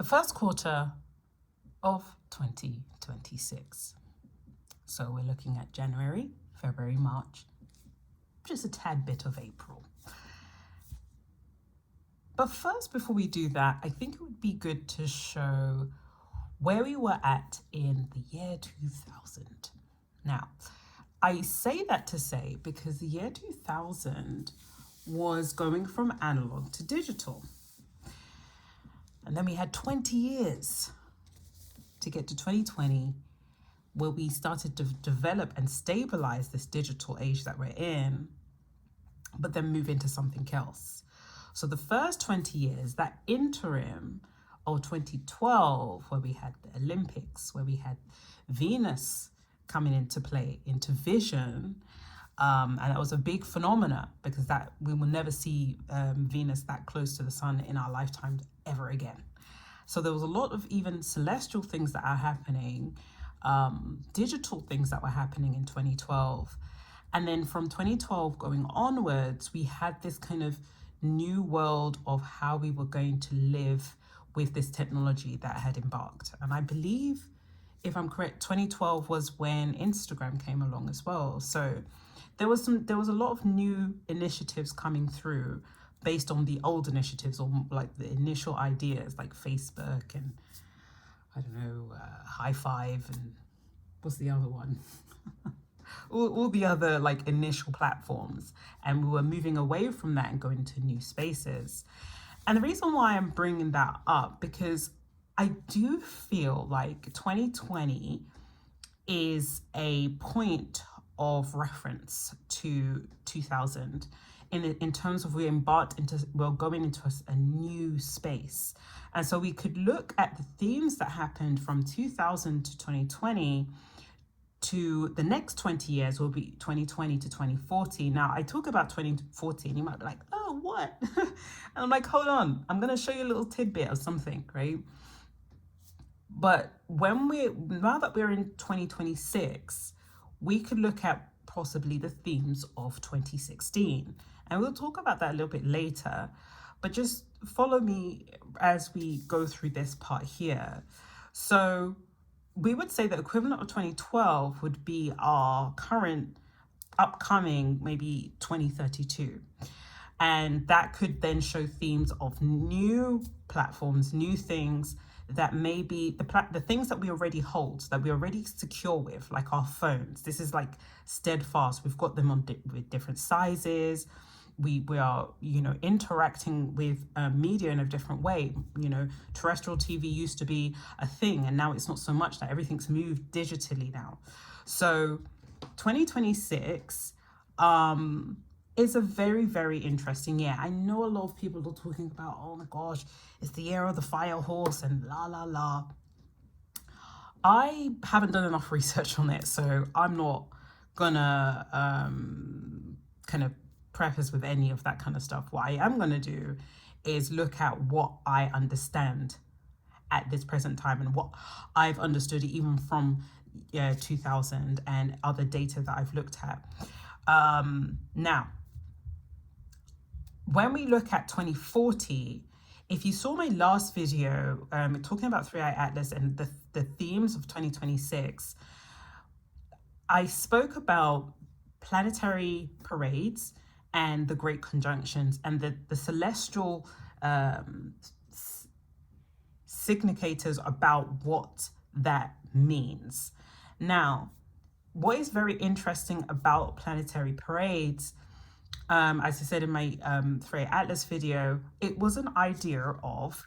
the first quarter of 2026. So we're looking at January, February, March, just a tad bit of April. But first, before we do that, I think it would be good to show where we were at in the year 2000. Now, I say that to say because the year 2000 was going from analog to digital. And then we had 20 years to get to 2020, where we started to develop and stabilize this digital age that we're in, but then move into something else. So the first 20 years, that interim of 2012, where we had the Olympics, where we had Venus coming into play, into vision, and that was a big phenomena because that we will never see Venus that close to the sun in our lifetimes ever again. So there was a lot of even celestial things that are happening, digital things that were happening in 2012. And then from 2012 going onwards, we had this kind of new world of how we were going to live with this technology that had embarked. And I believe, if I'm correct, 2012 was when Instagram came along as well. So there was a lot of new initiatives coming through based on the old initiatives, or like the initial ideas like Facebook and I don't know, High Five, and what's the other one? all the other like initial platforms. And we were moving away from that and going to new spaces. And the reason why I'm bringing that up, because I do feel like 2020 is a point of reference to 2000 in terms of we're going into a new space. And so we could look at the themes that happened from 2000 to 2020 to the next 20 years will be 2020 to 2040. Now, I talk about 2014, you might be like, oh, what? And I'm like, hold on, I'm going to show you a little tidbit of something, right? But now that we're in 2026, we could look at possibly the themes of 2016. And we'll talk about that a little bit later, but just follow me as we go through this part here. So we would say the equivalent of 2012 would be our current upcoming, maybe 2032. And that could then show themes of new platforms, new things that maybe the things that we already hold, that we're already secure with, like our phones. This is like steadfast. We've got them with different sizes. We are, interacting with media in a different way. Terrestrial TV used to be a thing, and now it's not so much. That everything's moved digitally now. So 2026 is a very, very interesting year. I know a lot of people are talking about, oh my gosh, it's the year of the fire horse and la, la, la. I haven't done enough research on it, so I'm not gonna kind of preface with any of that kind of stuff. What I am going to do is look at what I understand at this present time and what I've understood even from 2000 and other data that I've looked at. Now, when we look at 2040, if you saw my last video talking about Three-Eye Atlas and the themes of 2026, I spoke about planetary parades and the great conjunctions and the celestial signators about what that means. Now, what is very interesting about planetary parades, as I said in my Three-Eye Atlas video, it was an idea of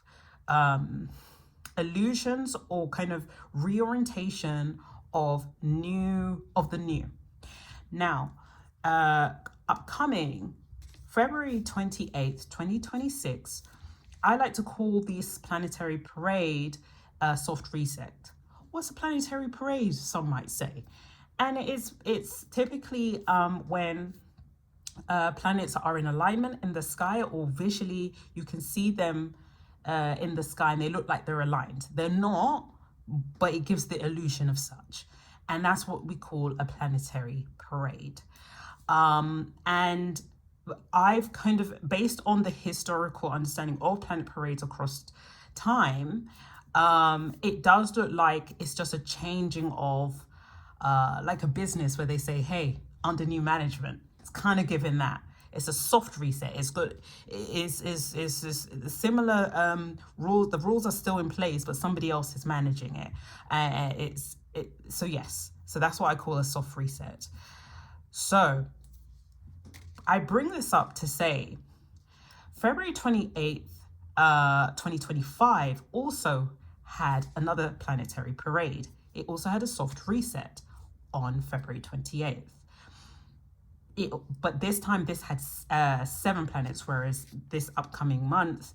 illusions or kind of reorientation of the new. Now, upcoming February 28th, 2026, I like to call this planetary parade a soft reset. What's a planetary parade, some might say? And it's typically when planets are in alignment in the sky, or visually you can see them in the sky and they look like they're aligned. They're not, but it gives the illusion of such. And that's what we call a planetary parade. And I've kind of, based on the historical understanding of planet parades across time, it does look like it's just a changing of like a business where they say, hey, under new management. It's kind of giving that. It's a soft reset. It's good. Is similar rules. The rules are still in place, but somebody else is managing it. So yes. So that's what I call a soft reset. So I bring this up to say February 28th, 2025 also had another planetary parade. It also had a soft reset on February 28th. But this time this had 7 planets, whereas this upcoming month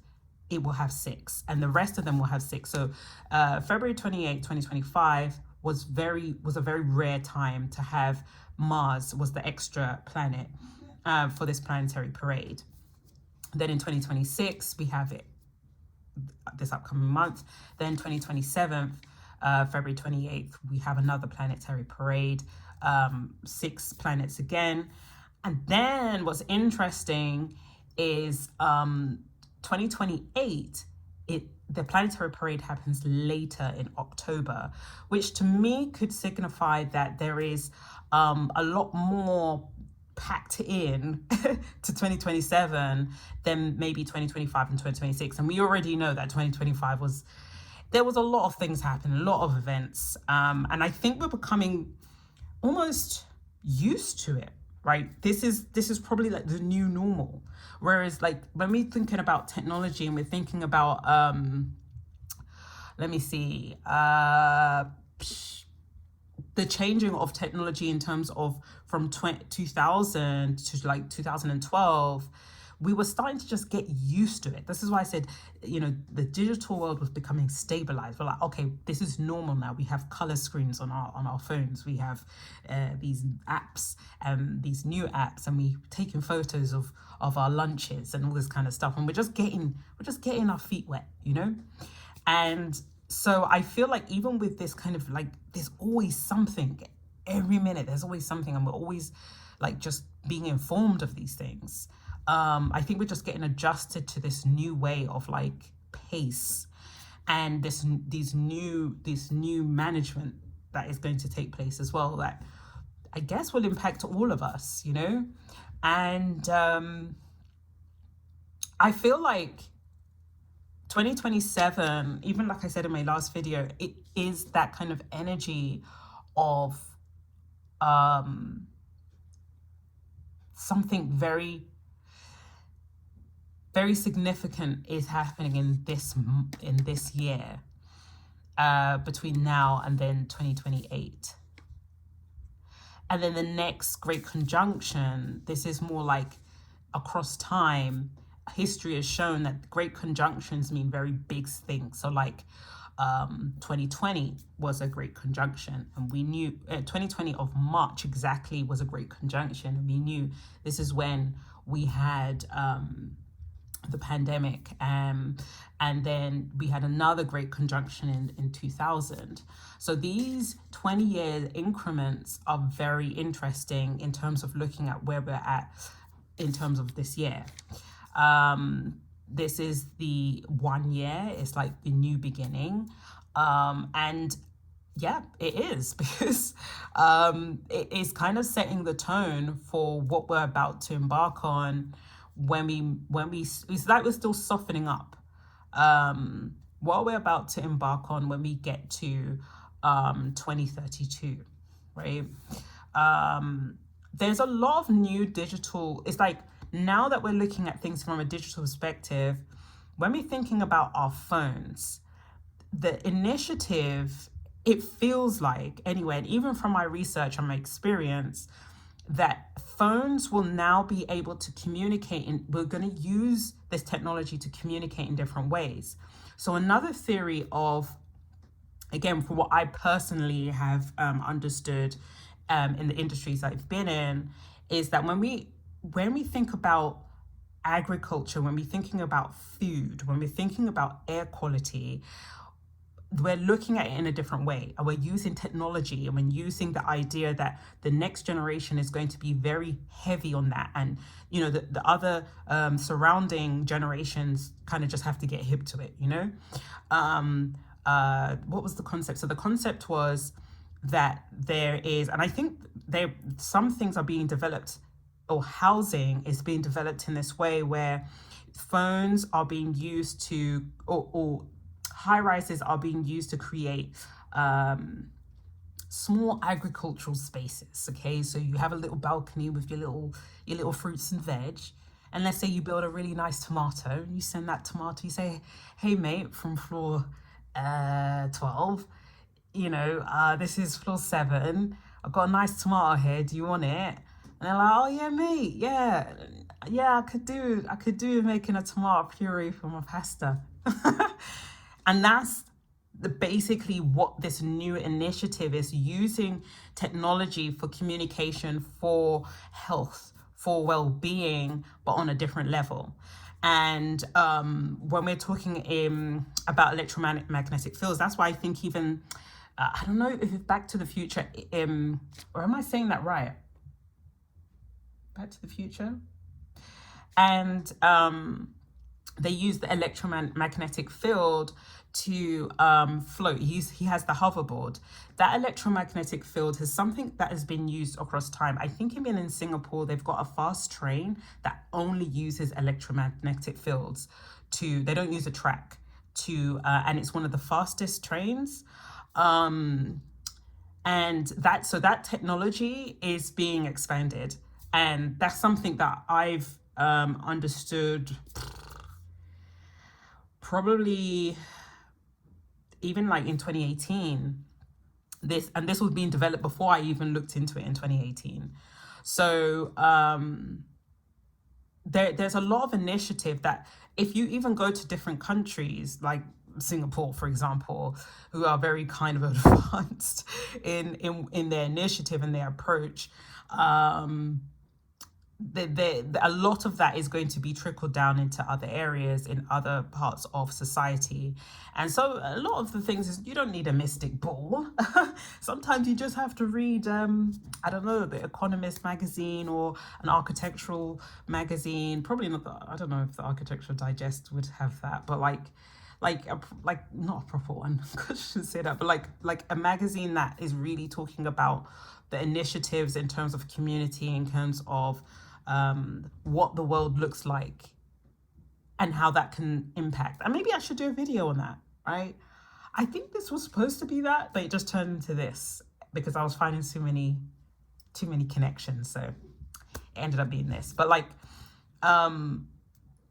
it will have 6, and the rest of them will have 6. So February 28th, 2025 was a very rare time to have Mars was the extra planet for this planetary parade. Then in 2026 we have it this upcoming month. Then 2027, February 28th, we have another planetary parade, 6 planets again. And then what's interesting is 2028, the planetary parade happens later in October, which to me could signify that there is a lot more packed in to 2027 than maybe 2025 and 2026. And we already know that 2025 there was a lot of things happening, a lot of events. And I think we're becoming almost used to it, right? This is probably like the new normal. Whereas like when we're thinking about technology and we're thinking about, let me see, the changing of technology in terms of from 2000 to like 2012, we were starting to just get used to it. This is why I said, the digital world was becoming stabilized. We're like, okay, this is normal now. We have color screens on our phones. We have these apps and these new apps, and we taking photos of our lunches and all this kind of stuff. And we're just getting our feet wet, And so I feel like even with this kind of like, there's always something every minute. There's always something, and we're always like just being informed of these things. I think we're just getting adjusted to this new way of like pace and this new management that is going to take place as well, that I guess will impact all of us, And I feel like 2027, even like I said in my last video, it is that kind of energy of something very, very significant is happening in this year, between now and then 2028. And then the next great conjunction, this is more like across time. History has shown that great conjunctions mean very big things. So like 2020 was a great conjunction, and we knew 2020 of March exactly was a great conjunction, and we knew this is when we had the pandemic, and then we had another great conjunction in 2000. So these 20-year increments are very interesting in terms of looking at where we're at in terms of this year. This is the 1 year. It's like the new beginning. And yeah, it is, because it is kind of setting the tone for what we're about to embark on when we it's like we're still softening up what we're about to embark on when we get to 2032, right? There's a lot of new digital, it's like now that we're looking at things from a digital perspective, when we're thinking about our phones, the initiative, it feels like, anyway, and even from my research and my experience, that phones will now be able to communicate, and we're going to use this technology to communicate in different ways. So another theory of, again, from what I personally have understood in the industries I've been in, is that when we think about agriculture, when we're thinking about food, when we're thinking about air quality, we're looking at it in a different way, and we're using technology, and we're using the idea that the next generation is going to be very heavy on that, and the other surrounding generations kind of just have to get hip to it. What was the concept? So the concept was that there is, and I think some things are being developed, or housing is being developed in this way, where phones are being used to, or high rises are being used to create small agricultural spaces. Okay, so you have a little balcony with your little fruits and veg, and let's say you build a really nice tomato, and you send that tomato, you say, hey mate, from floor 12, this is floor 7, I've got a nice tomato here, do you want it? And they're like, oh yeah mate, yeah, I could do making a tomato puree for my pasta. And that's basically what this new initiative is, using technology for communication, for health, for well-being, but on a different level. And when we're talking about electromagnetic fields, that's why I think even, I don't know if it's Back to the Future, or am I saying that right? Back to the Future? And they use the electromagnetic field to float. He has the hoverboard. That electromagnetic field is something that has been used across time. I think even in Singapore, they've got a fast train that only uses electromagnetic fields. They don't use a track and it's one of the fastest trains. And that technology is being expanded, and that's something that I've understood probably even like in 2018. This was being developed before I even looked into it in 2018. So there's a lot of initiative that, if you even go to different countries like Singapore, for example, who are very kind of advanced in their initiative and their approach, a lot of that is going to be trickled down into other areas in other parts of society. And so a lot of the things is, you don't need a mystic ball. Sometimes you just have to read, I don't know, the Economist magazine or an architectural magazine. Probably not, I don't know if the Architectural Digest would have that, but like not a proper one, I shouldn't say that, but like a magazine that is really talking about the initiatives in terms of community, in terms of what the world looks like and how that can impact. And maybe I should do a video on that, right? I think this was supposed to be that, but it just turned into this because I was finding too many connections. So it ended up being this. But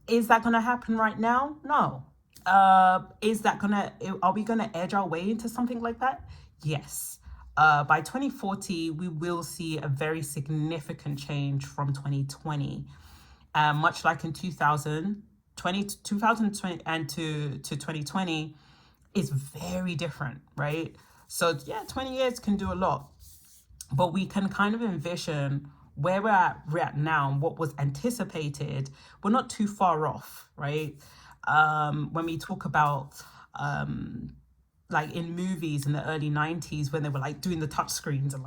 is that going to happen right now? No. Are we going to edge our way into something like that? Yes. By 2040, we will see a very significant change from 2020. Much like in 2020 and to 2020 is very different, right? So yeah, 20 years can do a lot, but we can kind of envision where we're at now and what was anticipated. We're not too far off, right? When we talk about like in movies in the early 90s, when they were like doing the touch screens and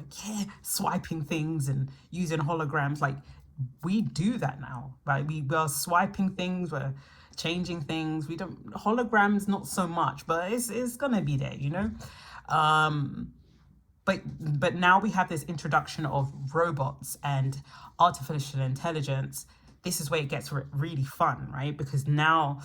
swiping things and using holograms, like we do that now, right? We are swiping things, we're changing things. We don't, holograms not so much, but it's gonna be there, but now we have this introduction of robots and artificial intelligence. This is where it gets really fun, right? Because now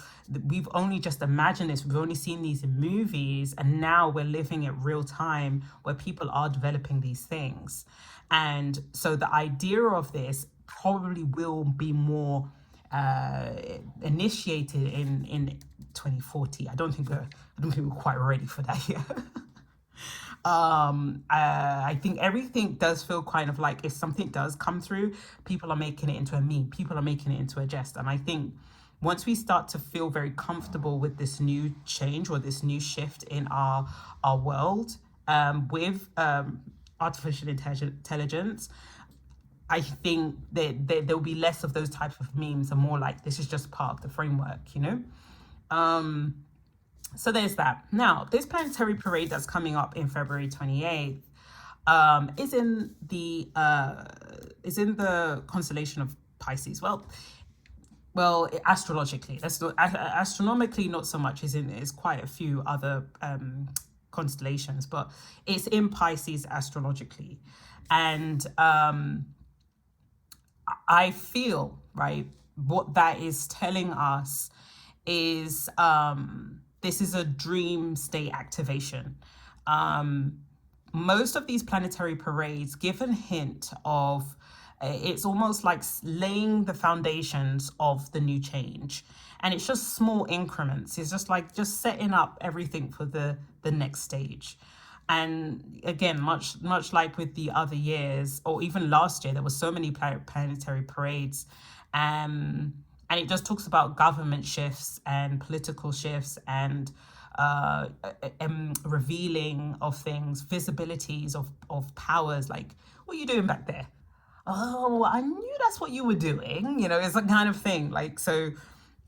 we've only just imagined this. We've only seen these in movies, and now we're living it real time where people are developing these things. And so the idea of this probably will be more initiated in 2040. I don't think we're quite ready for that yet. I think everything does feel kind of like, if something does come through, people are making it into a meme, people are making it into a jest. And I think once we start to feel very comfortable with this new change or this new shift in our world, with artificial intelligence, I think that there'll be less of those types of memes and more like, this is just part of the framework, So there's that. Now, this planetary parade that's coming up in February 28th is in the constellation of Pisces. Well, astrologically, that's not astronomically, not so much. Is quite a few other constellations, but it's in Pisces astrologically, and I feel, right, what that is telling us is this is a dream state activation. Most of these planetary parades give a hint of it's almost like laying the foundations of the new change, and it's just small increments. It's just setting up everything for the next stage. And again, much like with the other years, or even last year, there were so many planetary parades, and it just talks about government shifts and political shifts and revealing of things, visibilities of powers. Like, what are you doing back there? Oh, I knew that's what you were doing. It's a kind of thing. Like, so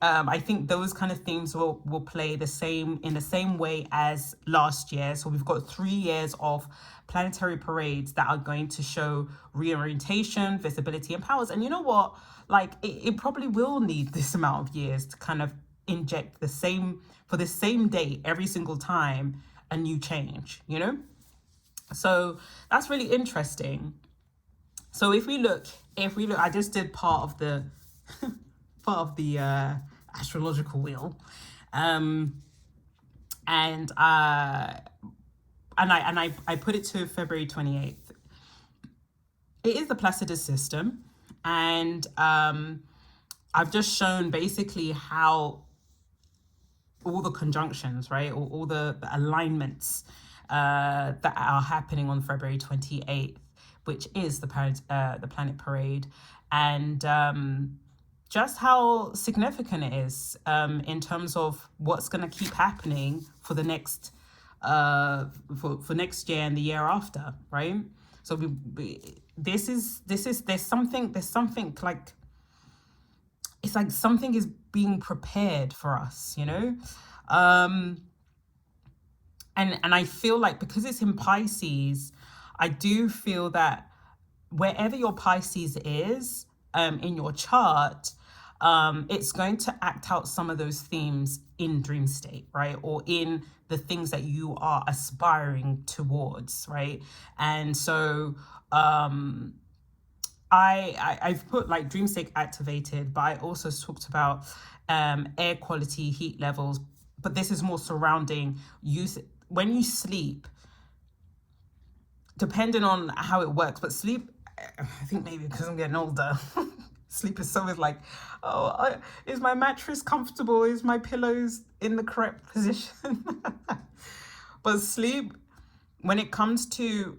I think those kind of themes will play the same in the same way as last year. So we've got 3 years of planetary parades that are going to show reorientation, visibility, and powers. And you know what? Like, it probably will need this amount of years to kind of inject for the same day every single time a new change. So that's really interesting. So if we look, I just did part of the astrological wheel, and I put it to February 28th. It is the Placidus system, and I've just shown basically how all the conjunctions, right, all the alignments that are happening on February 28th, which is the planet parade, and just how significant it is in terms of what's going to keep happening for the next for next year and the year after, right? So there's something like, it's like something is being prepared for us, and I feel like, because it's in Pisces, I do feel that wherever your Pisces is in your chart, it's going to act out some of those themes in dream state, right? Or in the things that you are aspiring towards, right? And so I've put like dream state activated, but I also talked about air quality, heat levels, but this is more surrounding when you sleep, depending on how it works. But sleep, I think maybe because I'm getting older, sleep is always like, is my mattress comfortable? Is my pillows in the correct position? But sleep, when it comes to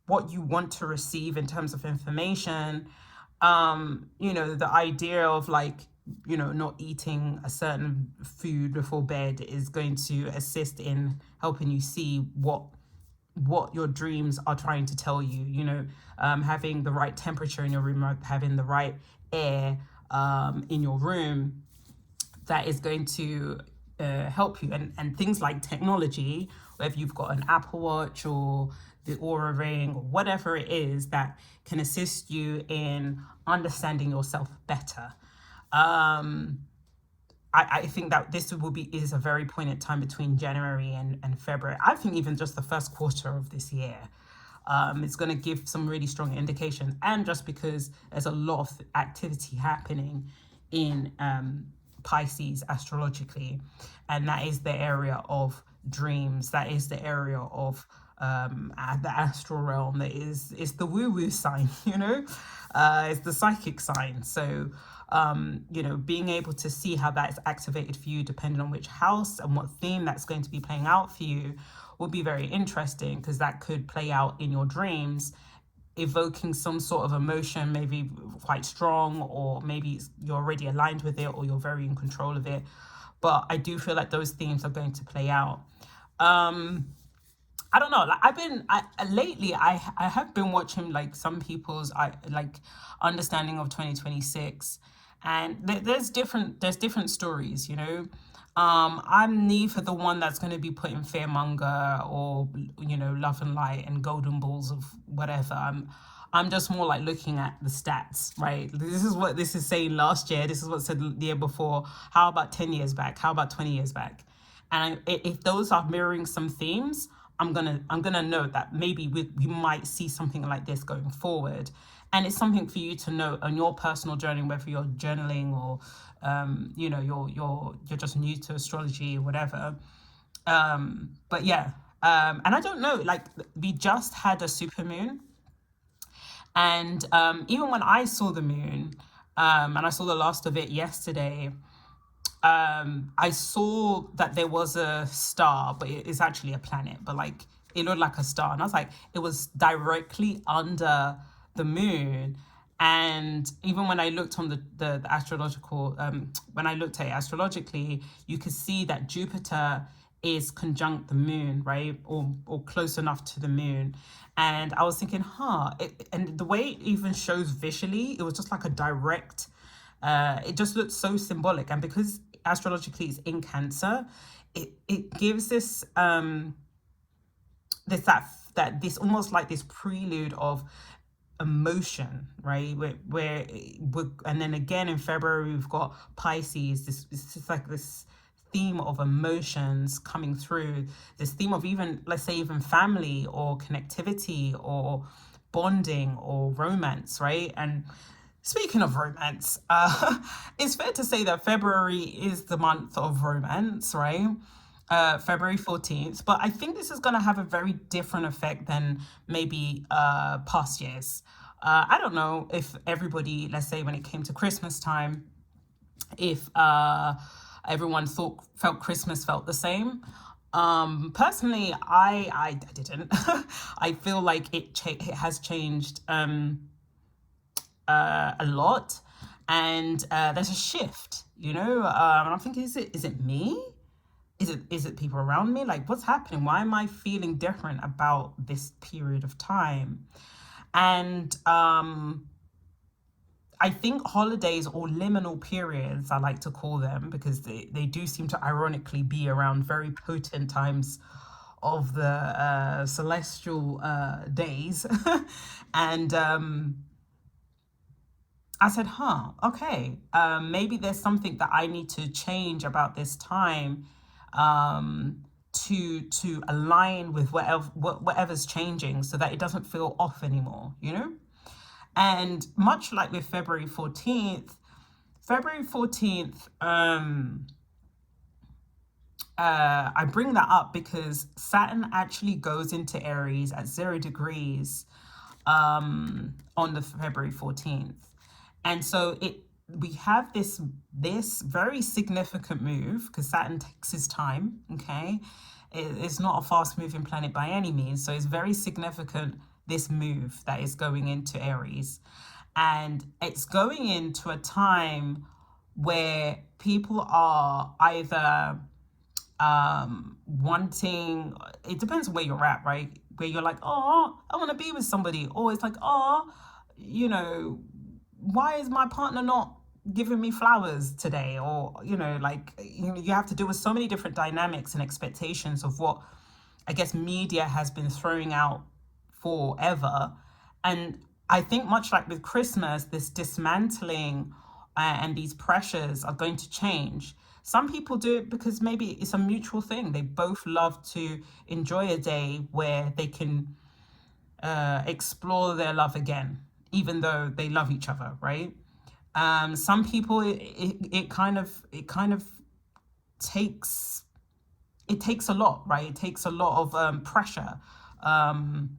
what you want to receive in terms of information, the idea of like, not eating a certain food before bed is going to assist in helping you see what your dreams are trying to tell you. Having the right temperature in your room, having the right air in your room, that is going to help you. And things like technology, whether you've got an Apple Watch or the Aura Ring or whatever it is that can assist you in understanding yourself better. I think that this is a very poignant time between January and February. I think even just the first quarter of this year, it's going to give some really strong indications. And just because there's a lot of activity happening in Pisces astrologically, and that is the area of dreams, that is the area of the astral realm, that is the woo-woo sign, it's the psychic sign. So being able to see how that is activated for you, depending on which house and what theme that's going to be playing out for you, will be very interesting, because that could play out in your dreams, evoking some sort of emotion, maybe quite strong, or maybe you're already aligned with it, or you're very in control of it. But I do feel like those themes are going to play out. I don't know. Like lately, I have been watching like some people's understanding of 2026, and there's different stories. I'm neither the one that's going to be putting fearmonger or, love and light and golden balls of whatever. I'm just more like looking at the stats, right? This is what this is saying last year. This is what it said the year before. How about 10 years back? How about 20 years back? And if those are mirroring some themes, I'm gonna know that maybe we might see something like this going forward. And it's something for you to know on your personal journey, whether you're journaling or you're just new to astrology or whatever. But yeah, and I don't know, like we just had a supermoon, and even when I saw the moon, and I saw the last of it yesterday, I saw that there was a star, but it's actually a planet, but like it looked like a star. And I was like, it was directly under the moon. And even when I looked on the astrological, when I looked at it astrologically, you could see that Jupiter is conjunct the moon, right? Or close enough to the moon. And I was thinking, and the way it even shows visually, it was just like a direct, it just looks so symbolic. And because astrologically it's in Cancer, it gives this this almost like this prelude of emotion, right? And then again in February we've got Pisces. It's just like this theme of emotions coming through. This theme of even, let's say, even family or connectivity or bonding or romance, right? And speaking of romance, it's fair to say that February is the month of romance, right? February 14th. But I think this is going to have a very different effect than maybe past years. I don't know if everybody, let's say when it came to Christmas time, if everyone felt Christmas felt the same. Personally, I didn't. I feel like it has changed a lot, and there's a shift, and I'm thinking, is it me? Is it people around me? Like, what's happening? Why am I feeling different about this period of time? And I think holidays, or liminal periods, I like to call them, because they do seem to ironically be around very potent times of the celestial days. And I said, okay, maybe there's something that I need to change about this time, to align with whatever's changing, so that it doesn't feel off anymore, And much like with February 14th, I bring that up because Saturn actually goes into Aries at 0 degrees on the February 14th. And so we have this very significant move, because Saturn takes his time, okay? It's not a fast moving planet by any means. So it's very significant, this move that is going into Aries. And it's going into a time where people are either wanting, it depends on where you're at, right? Where you're like, oh, I want to be with somebody. Or it's like, oh, why is my partner not giving me flowers today? Or, like, you have to deal with so many different dynamics and expectations of what I guess media has been throwing out forever. And I think much like with Christmas, this dismantling and these pressures are going to change. Some people do it because maybe it's a mutual thing. They both love to enjoy a day where they can explore their love again, even though they love each other, right? Some people, it kind of takes a lot, right? It takes a lot of pressure on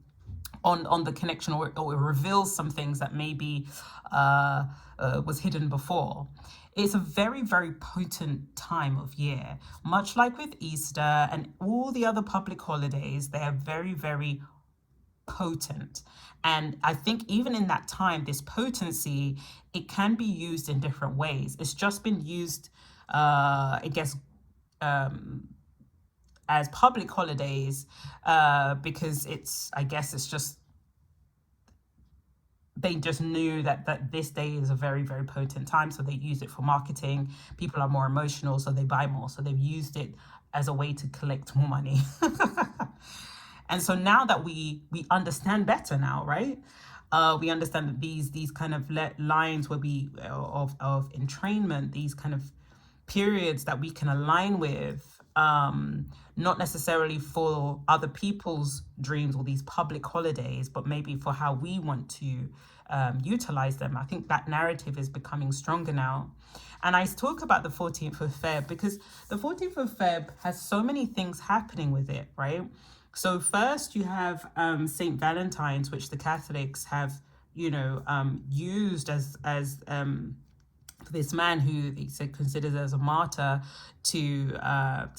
the connection, or it reveals some things that maybe was hidden before. It's a very, very potent time of year. Much like with Easter and all the other public holidays, they are very, very potent. And I think even in that time, this potency, it can be used in different ways. It's just been used, I guess, as public holidays, because it's just they just knew that this day is a very, very potent time, so they use it for marketing. People are more emotional, so they buy more, so they've used it as a way to collect more money. And so now that we understand better now, right? We understand that these kind of lines where we of entrainment, these kind of periods that we can align with, not necessarily for other people's dreams or these public holidays, but maybe for how we want to utilize them. I think that narrative is becoming stronger now. And I talk about the 14th of Feb because the 14th of Feb has so many things happening with it, right? So first you have Saint Valentine's, which the Catholics have, used as this man who they say considers as a martyr to the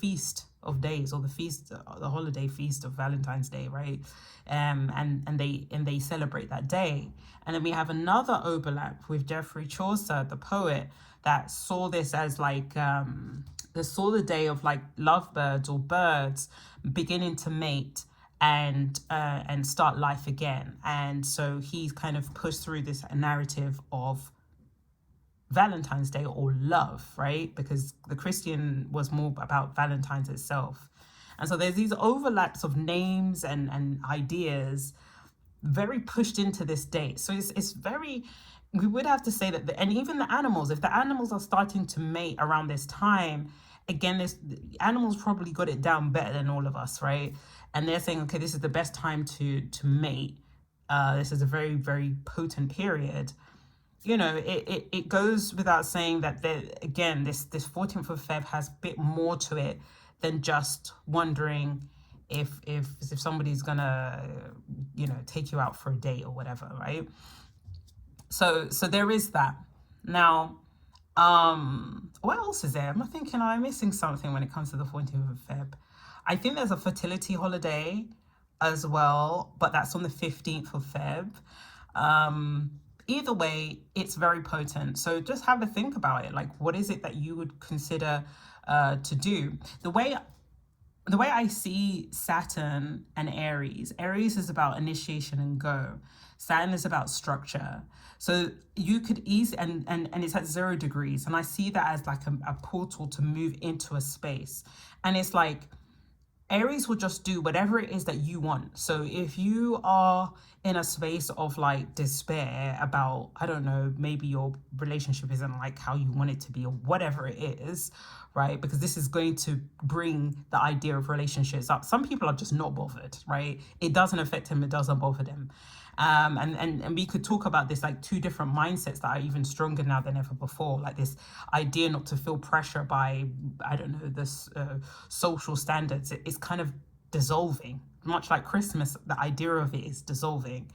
feast of days, or the holiday feast of Valentine's Day, right? And they celebrate that day. And then we have another overlap with Geoffrey Chaucer, the poet, that saw this as like they saw the day of like lovebirds or birds beginning to mate and start life again. And so he's kind of pushed through this narrative of Valentine's Day or love, right? Because the Christian was more about Valentine's itself. And so there's these overlaps of names and ideas very pushed into this date. So it's very, we would have to say that, and even the animals, if the animals are starting to mate around this time, again, the animals probably got it down better than all of us, right? And they're saying, okay, this is the best time to mate. This is a very, very potent period. It goes without saying that again, this 14th of Feb has a bit more to it than just wondering if somebody's gonna, take you out for a date or whatever, right? So there is that. Now, what else is there? I'm thinking, I'm missing something when it comes to the 14th of Feb. I think there's a fertility holiday as well, but that's on the 15th of Feb. Either way, it's very potent. So just have a think about it. Like, what is it that you would consider to do? The way I see Saturn and Aries is about initiation and go. Saturn is about structure. So you could easily, and it's at 0 degrees. And I see that as like a portal to move into a space. And it's like, Aries will just do whatever it is that you want. So if you are in a space of like despair about, I don't know, maybe your relationship isn't like how you want it to be or whatever it is, right? Because this is going to bring the idea of relationships up. Some people are just not bothered, right? It doesn't affect them. It doesn't bother them. And we could talk about this, like 2 different mindsets that are even stronger now than ever before. Like this idea not to feel pressure by, I don't know, this social standards. It's kind of dissolving, much like Christmas. The idea of it is dissolving.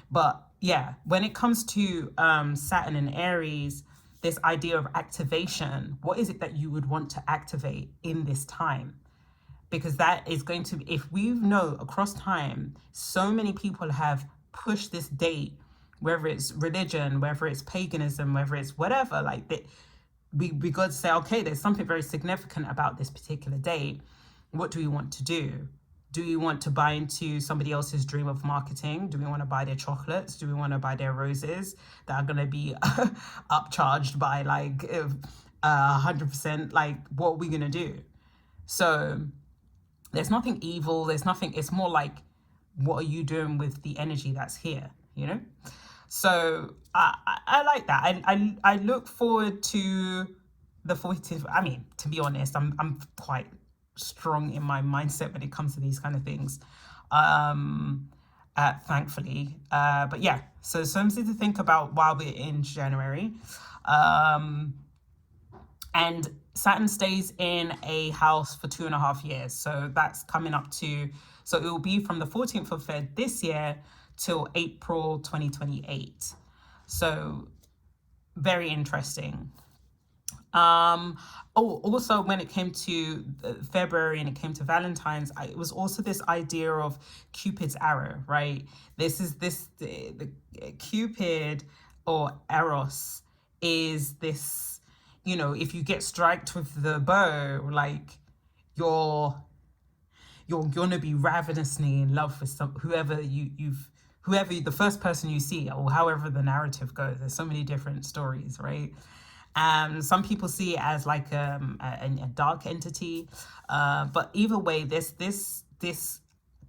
But yeah, when it comes to Saturn and Aries, this idea of activation, what is it that you would want to activate in this time? Because that is going to, if we know across time, so many people have push this date, whether it's religion, whether it's paganism, whether it's whatever, like that, we got to say, okay, there's something very significant about this particular date. What do we want to do? Do we want to buy into somebody else's dream of marketing? Do we want to buy their chocolates? Do we want to buy their roses that are going to be upcharged by like 100%? Like, what are we going to do? So there's nothing evil. There's nothing, it's more like, what are you doing with the energy that's here, So I like that. I look forward to the 14th. I mean, to be honest, I'm quite strong in my mindset when it comes to these kind of things, thankfully. But yeah, so something to think about while we're in January. And Saturn stays in a house for 2.5 years. So that's coming up to, so it will be from the 14th of Feb this year till April 2028. So very interesting. Also when it came to February and it came to Valentine's, it was also this idea of Cupid's arrow, right? This is the Cupid or Eros is this, if you get striked with the bow, like you're gonna be ravenously in love with whoever you've whoever the first person you see, or however the narrative goes. There's so many different stories, right? Some people see it as like a dark entity, but either way, this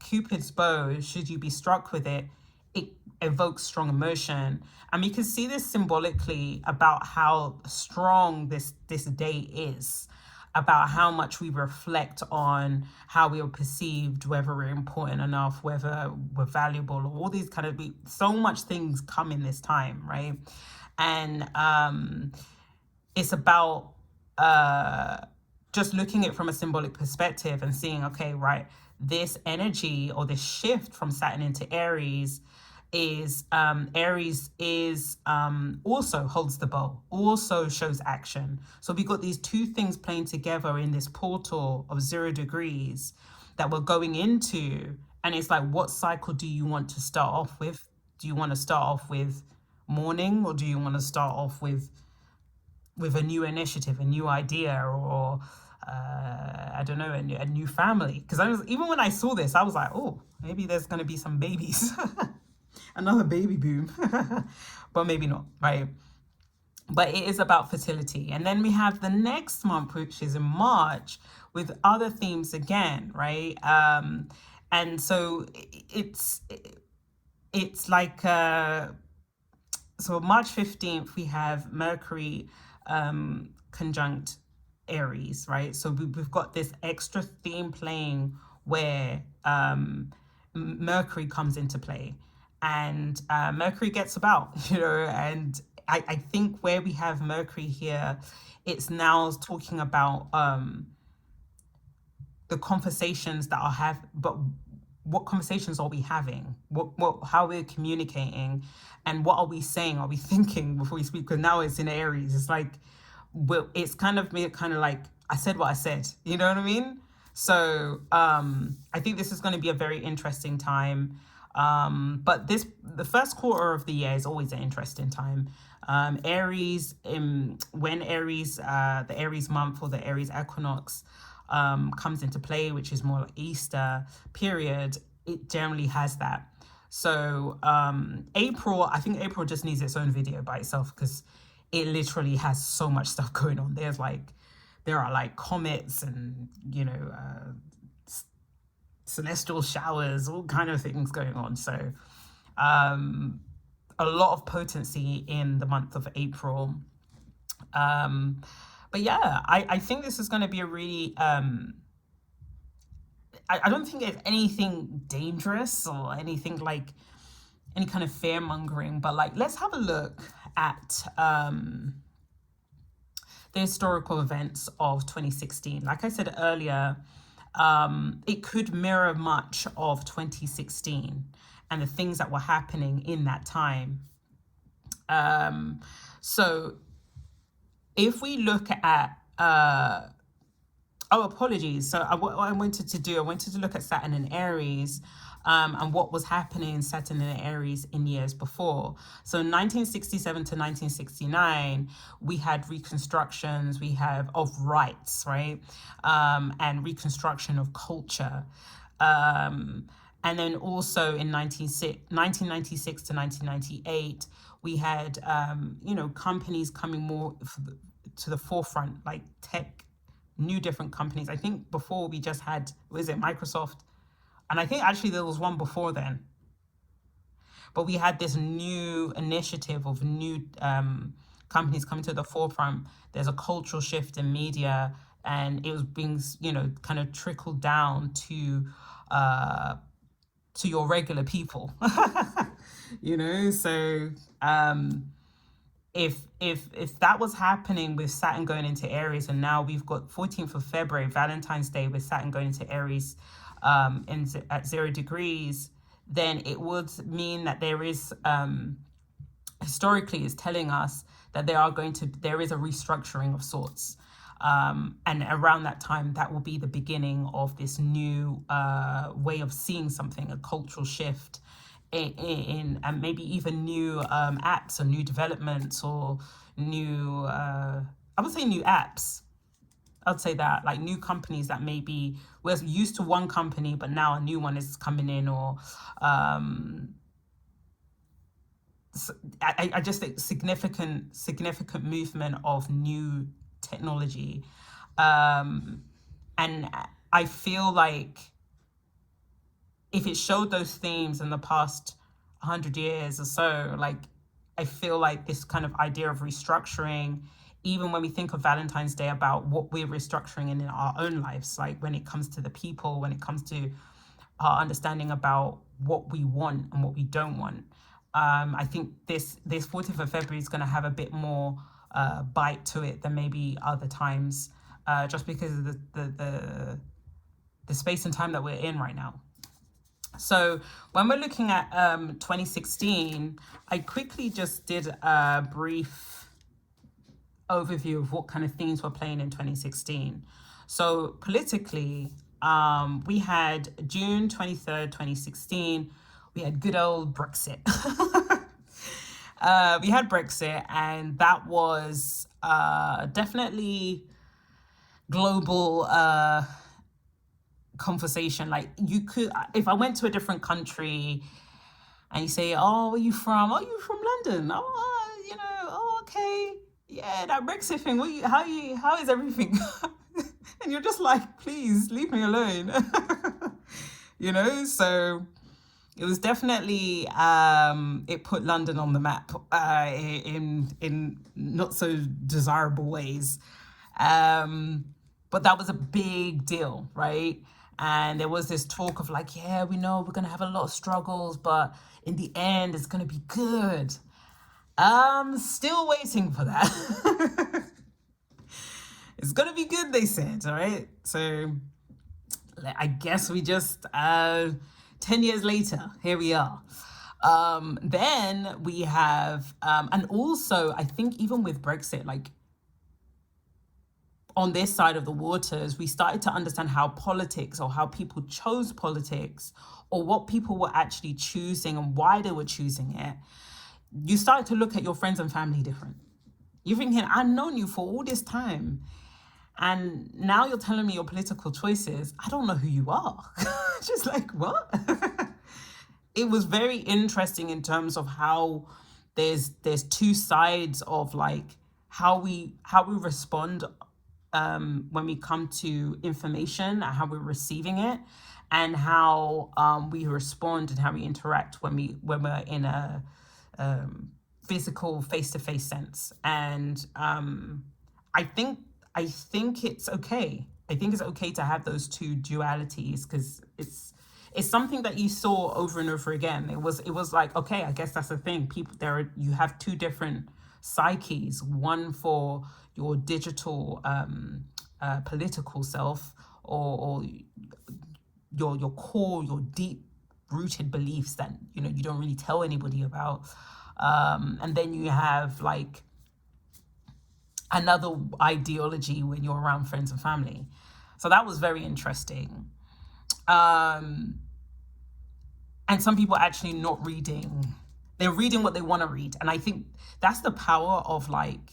Cupid's bow, should you be struck with it, it evokes strong emotion, and you can see this symbolically about how strong this day is, about how much we reflect on how we are perceived, whether we're important enough, whether we're valuable, or all these kind of so much things come in this time, right? And it's about just looking at it from a symbolic perspective and seeing, okay, right, this energy or this shift from Saturn into Aries is also holds the bow, also shows action. So we got these two things playing together in this portal of 0 degrees that we're going into. And it's like, what cycle do you want to start off with? Do you want to start off with mourning, or do you want to start off with a new initiative, a new idea, or I don't know, a new family? Because even when I saw this, I was like, oh, maybe there's going to be some babies. Another baby boom. But maybe not, right? But it is about fertility. And then we have the next month, which is in March, with other themes again, right? And so it's like so March 15th, we have Mercury conjunct Aries, right? So we've got this extra theme playing where Mercury comes into play, and Mercury gets about, and I think where we have Mercury here, it's now talking about the conversations that but what conversations are we having? How we're communicating, and what are we saying? Are we thinking before we speak? Because now it's in Aries. It's like, it's kind of like, I said what I said. You know what I mean? So I think this is going to be a very interesting time. But the first quarter of the year is always an interesting time. Aries, when Aries, the Aries month or the Aries equinox comes into play, which is more like Easter period, it generally has that. So April, I think April just needs its own video by itself, because it literally has so much stuff going on. There are like comets and celestial showers, all kind of things going on. So a lot of potency in the month of April. But yeah, I think this is going to be a really I don't think it's anything dangerous or anything like any kind of fear mongering, but like, let's have a look at the historical events of 2016. Like I said earlier, it could mirror much of 2016 and the things that were happening in that time. So if we look at apologies. So what I wanted to look at Saturn and Aries, and what was happening in Saturn and Aries in years before. So 1967 to 1969, we had reconstructions, of rights, right? And reconstruction of culture. And then also in 1996 to 1998, we had, companies coming more to the forefront, like tech, new different companies. I think before we just had, was it Microsoft? And I think actually there was one before then. But we had this new initiative of new companies coming to the forefront. There's a cultural shift in media, and it was being, kind of trickled down to your regular people. So if that was happening with Saturn going into Aries, and now we've got 14th of February, Valentine's Day, with Saturn going into Aries at 0 degrees, then it would mean that there is, historically, is telling us that there is a restructuring of sorts. And around that time, that will be the beginning of this new way of seeing something, a cultural shift in and maybe even new apps or new developments or new, I would say new apps. I'd say that, like new companies that maybe we're used to one company, but now a new one is coming in, or I just think significant movement of new technology. And I feel like if it showed those themes in the past 100 years or so, like, I feel like this kind of idea of restructuring, even when we think of Valentine's Day, about what we're restructuring in our own lives, like when it comes to the people, when it comes to our understanding about what we want and what we don't want. I think this 14th of February is going to have a bit more bite to it than maybe other times, just because of the space and time that we're in right now. So when we're looking at 2016, I quickly just did a brief overview of what kind of themes were playing in 2016. So politically, we had June 23rd, 2016, we had good old Brexit. We had Brexit, and that was definitely global conversation. Like, you could, if I went to a different country and you say, oh, where are you from? Oh, you from London? Oh, oh, okay. Yeah, that Brexit thing. How is everything? And you're just like, please leave me alone. So it was definitely, it put London on the map in not so desirable ways. But that was a big deal, right? And there was this talk of like, yeah, we know we're going to have a lot of struggles, but in the end, it's going to be good. Still waiting for that. It's going to be good, they said, all right? So I guess we just, 10 years later, here we are. Then we have, and also I think even with Brexit, like, on this side of the waters, we started to understand how politics, or how people chose politics, or what people were actually choosing and why they were choosing it. You started to look at your friends and family different. You're thinking, I've known you for all this time, and now you're telling me your political choices. I don't know who you are. Just like, what? It was very interesting in terms of how there's two sides of like how we respond when we come to information, and how we're receiving it, and how we respond and how we interact when we're in a physical face-to-face sense. And I think it's okay. I think it's okay to have those two dualities, because it's something that you saw over and over again. It was like, okay, I guess that's the thing. You have two different psyches, one for your digital political self, or your core, your deep rooted beliefs that you don't really tell anybody about, and then you have like another ideology when you're around friends and family. So that was very interesting. And some people actually not reading. They're reading what they want to read. And I think that's the power of like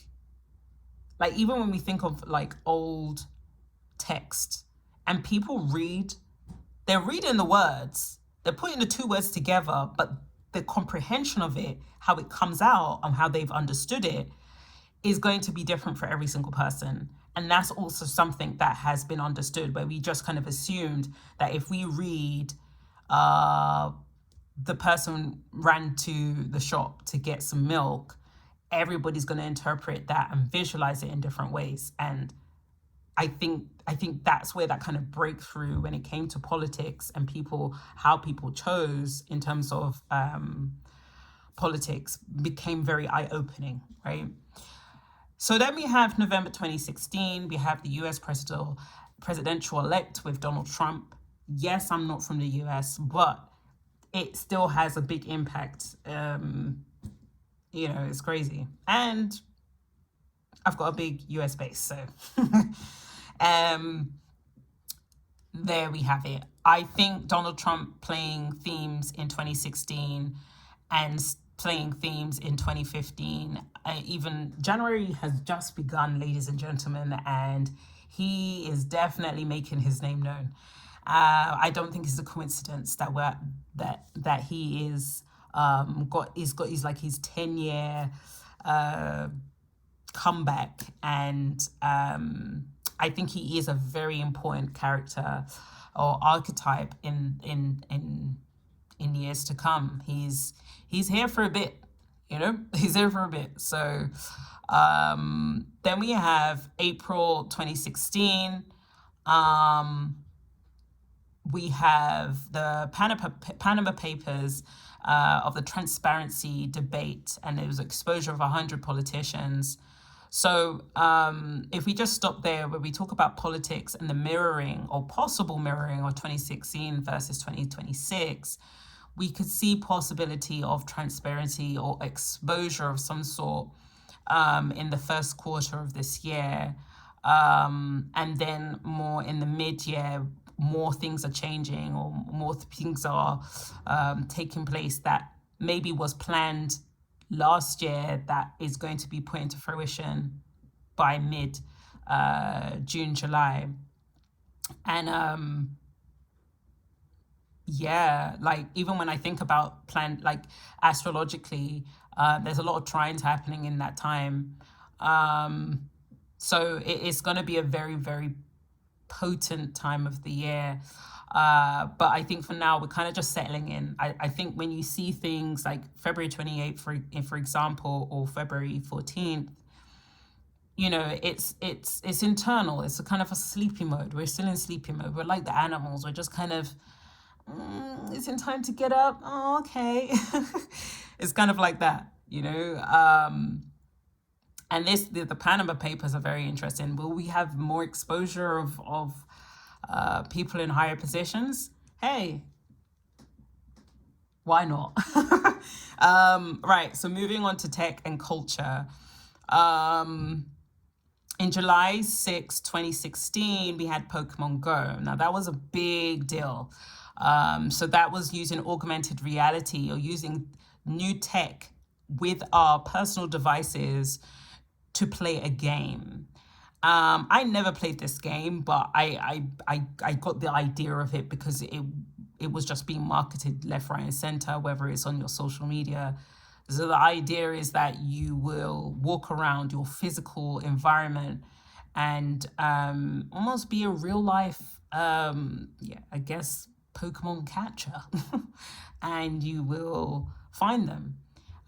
even when we think of like old text, and people they're reading the words, they're putting the two words together, but the comprehension of it, how it comes out and how they've understood it, is going to be different for every single person. And that's also something that has been understood, where we just kind of assumed that if we read, the person ran to the shop to get some milk, everybody's going to interpret that and visualize it in different ways. And I think that's where that kind of breakthrough when it came to politics and how people chose in terms of politics became very eye-opening, right? So then we have November 2016. We have the US presidential elect with Donald Trump. Yes, I'm not from the US, but it still has a big impact. It's crazy. And I've got a big US base, so there we have it. I think Donald Trump playing themes in 2016 and playing themes in 2015, even January has just begun, ladies and gentlemen, and he is definitely making his name known. I don't think it's a coincidence that he is He's like his 10-year comeback, and I think he is a very important character or archetype in years to come. He's here for a bit, he's here for a bit. So then we have April 2016. We have the Panama Papers of the transparency debate, and there was exposure of 100 politicians. So if we just stop there, where we talk about politics and the mirroring or possible mirroring of 2016 versus 2026, we could see possibility of transparency or exposure of some sort in the first quarter of this year. And then more in the mid-year, more things are changing, or more things are taking place that maybe was planned last year that is going to be put into fruition by mid June, July. And yeah, like even when I think about astrologically, there's a lot of trines happening in that time. So it's going to be a very, very potent time of the year. But I think for now, we're kind of just settling in. I think when you see things like February 28th, for example, or February 14th, it's internal. It's a kind of a sleepy mode. We're still in sleepy mode. We're like the animals. We're just kind of, it's in time to get up. Oh, okay. It's kind of like that, and the Panama Papers are very interesting. Will we have more exposure of people in higher positions? Hey, why not? Right, so moving on to tech and culture. In July 6, 2016, we had Pokemon Go. Now, that was a big deal. So that was using augmented reality or using new tech with our personal devices to play a game. I never played this game, but I got the idea of it because it was just being marketed left, right, and center, whether it's on your social media. So the idea is that you will walk around your physical environment and almost be a real life, I guess, Pokemon catcher, and you will find them.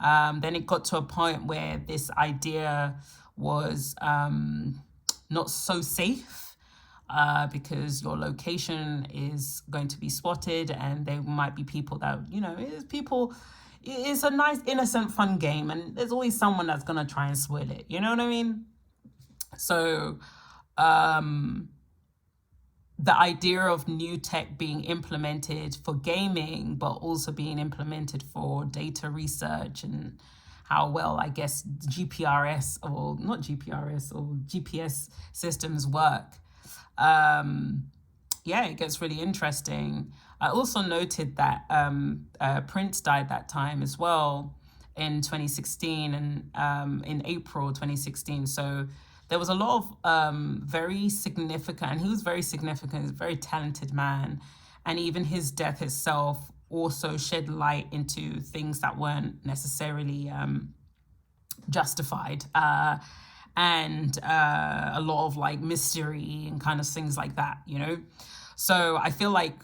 Then it got to a point where this idea was not so safe because your location is going to be spotted, and there might be people that, it's a nice, innocent, fun game, and there's always someone that's going to try and spoil it. You know what I mean? So the idea of new tech being implemented for gaming, but also being implemented for data research and how well, I guess, GPS or GPS systems work. It gets really interesting. I also noted that Prince died that time as well in 2016 and in April 2016. So there was a lot of very significant, and he was very significant, he's a very talented man. And even his death itself also shed light into things that weren't necessarily justified. And a lot of like mystery and kind of things like that, So I feel like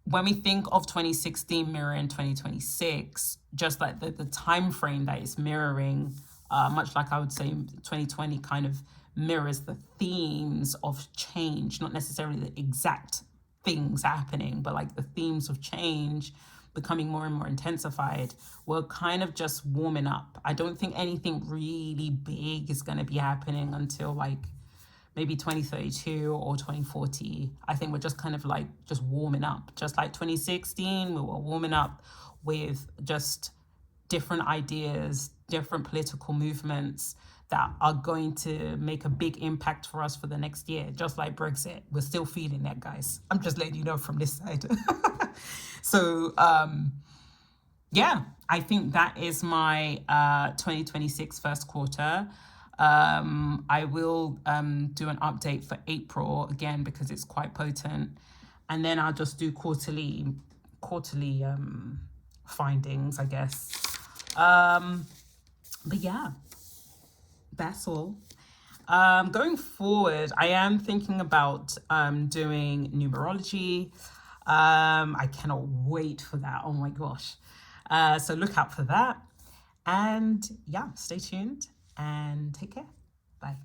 when we think of 2016 mirroring 2026, just like the time frame that it's mirroring, much like I would say 2020 kind of mirrors the themes of change, not necessarily the exact things happening, but like the themes of change becoming more and more intensified. We're kind of just warming up. I don't think anything really big is going to be happening until like maybe 2032 or 2040. I think we're just kind of like just warming up. Just like 2016, we were warming up with just different ideas, different political movements that are going to make a big impact for us for the next year. Just like Brexit, we're still feeling that, guys. I'm just letting you know from this side. So, I think that is my 2026 first quarter. I will do an update for April again because it's quite potent, and then I'll just do quarterly findings, I guess. But yeah, that's all. Going forward, I am thinking about doing numerology. I cannot wait for that. Oh my gosh. So look out for that. And yeah, stay tuned and take care. Bye.